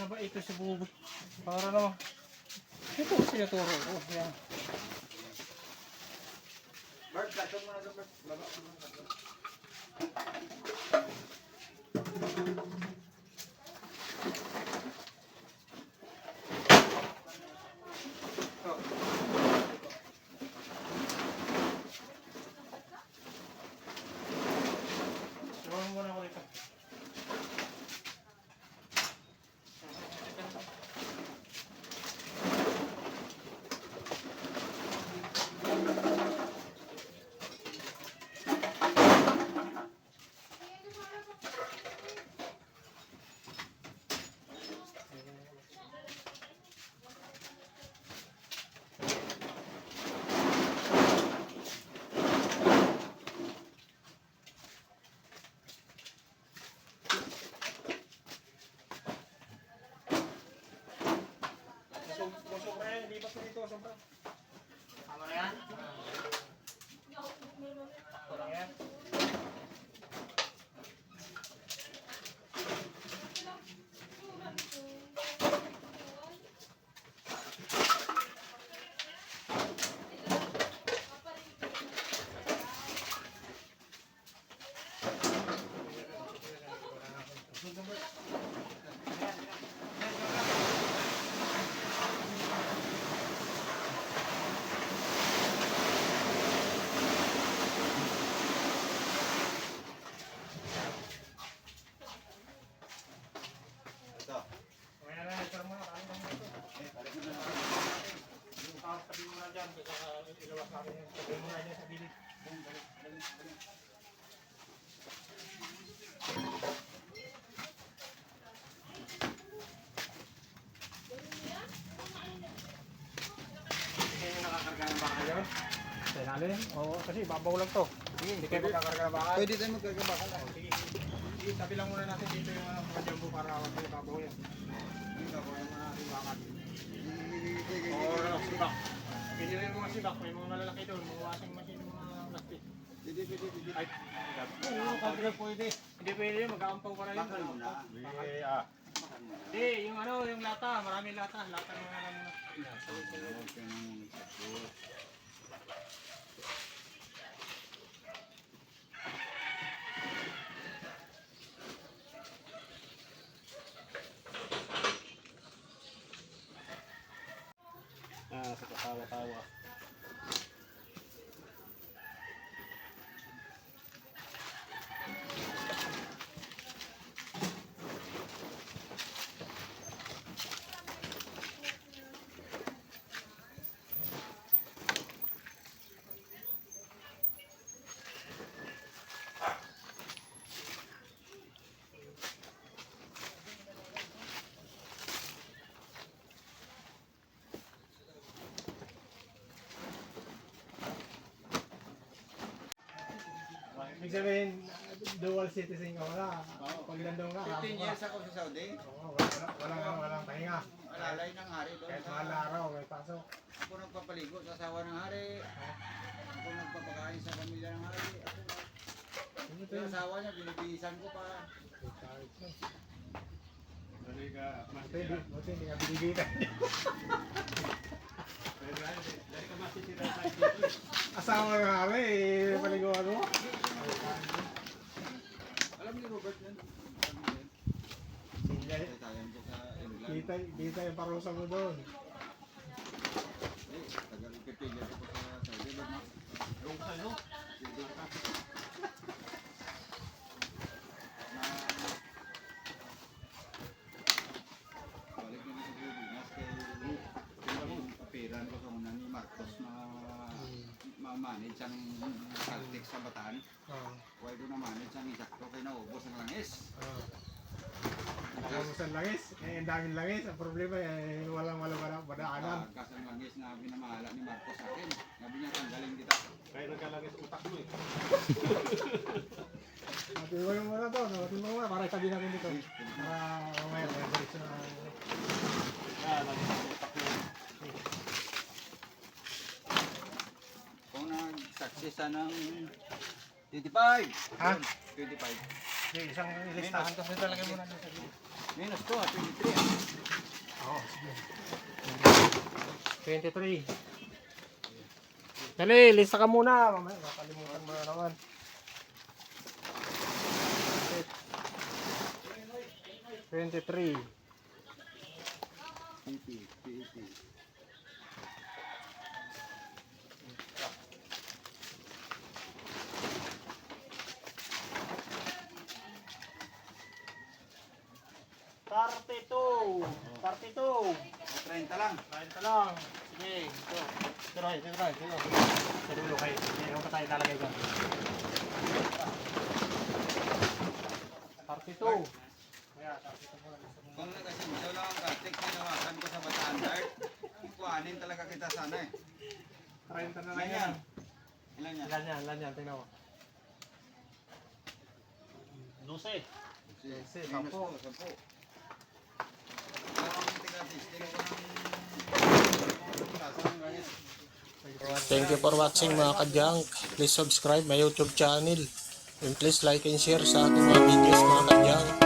na ba ito sa bubo? Para naman. Ito sinaturo ko. Yan. Bert, gatong mo na ito, Bert. Baba ko mo na ito. Sumahan mo na ako dito. Sobra yan, lipat na dito, sobra. Tama na yan? Kulang yan. Ito. Mamaya na, isar mo na, kain mo na ito. Balik mo na. Yung taas, tabi mo na dyan, kaya ilawas natin yan. Tabi mo na dyan sa bilik. Hindi kayo nakakarga ng bakal yun? Sa ilalim? Oo, kasi babaw lang to. Sige, hindi kayo magkakarga ng bakal. Pwede tayo magkagabakal. Sige, sige, tabi lang muna natin dito yung mga jumbo para wag kayo babaw yan. Dito, kuha naman natin yung bakal. Oo, sibak. Pili rin mga sibak, may mga malalaki doon, mga washing machine, mga plastic. Pwede. Ay, oo, kapag pwede. Hindi pwede yun, mag-aampaw pa rin yun. Bakal mo na. Hindi, yung ano, yung lata, maraming lata. Lata mga alam mo na. Sa katawa-tawa. Ibig sabihin, dual citizen ka wala. Pag nandun ka, 15 years ako sa Saudi. Oo, walang pahinga. Alalay ng hari doon. Kahit mahal na araw, may pasok. Ako nagpapaligo sa asawa ng hari. Ako nagpapakain sa pamilya ng hari. Ako, yung asawa niya, binibihisan ko pa. Buti hindi ka binibitan. Asawa ng hari, paliguan mo. Alam ni Robert yan. Tayo ko sa England. Kita yung parusa mo doon. Tagal ipipigil ako sa Saudi. Yung sa'yo? Balik na sa Pilipinas kay yung papiran ko sa una ni Marcos na ma-manage ang Caltex sa Bataan. Huwag ko na manage ang isakto kay naubos ang langis. Naubos ang langis? Ang daming langis. Ang problema walang badaanan. Kasi ang langis na binamahala ni Marcos sa akin. Sabi niya tanggalin kita. Kaya nagkalangis utak mo eh. Matiwala mo na to. Matiwala mo na. Para sabi natin dito. Para mamaya balik sa... Langis utak mo. Kung nag-successa ng 25. Ha? 25. Isang listahan to. Dito lagay mo na sa gilid. Minus to, 23. Oo, sige. 23. Dali, lista ka muna. Mamaya, makalimutan mo na naman. 23. 80. Tartito. 30 lang. Kain ka lang. Sige, ito. Dito. Sa dulo kayo. Hindi pa tayo lalagay dyan. 32. Kaya, 32 muna. Kung nakasimsaw lang ang Caltex, hinawakan ko sa Bataan Dart, kuhanin talaga kita sana eh. 30 na lang Ilan yan. yan? Ilan yan? Ilan yan? Tingnan mo. 12. Minus 10. to, 10. Kaya kung tigatis, tingnan ko ng... Thank you for watching mga kadyang. Please subscribe my YouTube channel. And please like and share sa ating mga videos mga kadyang.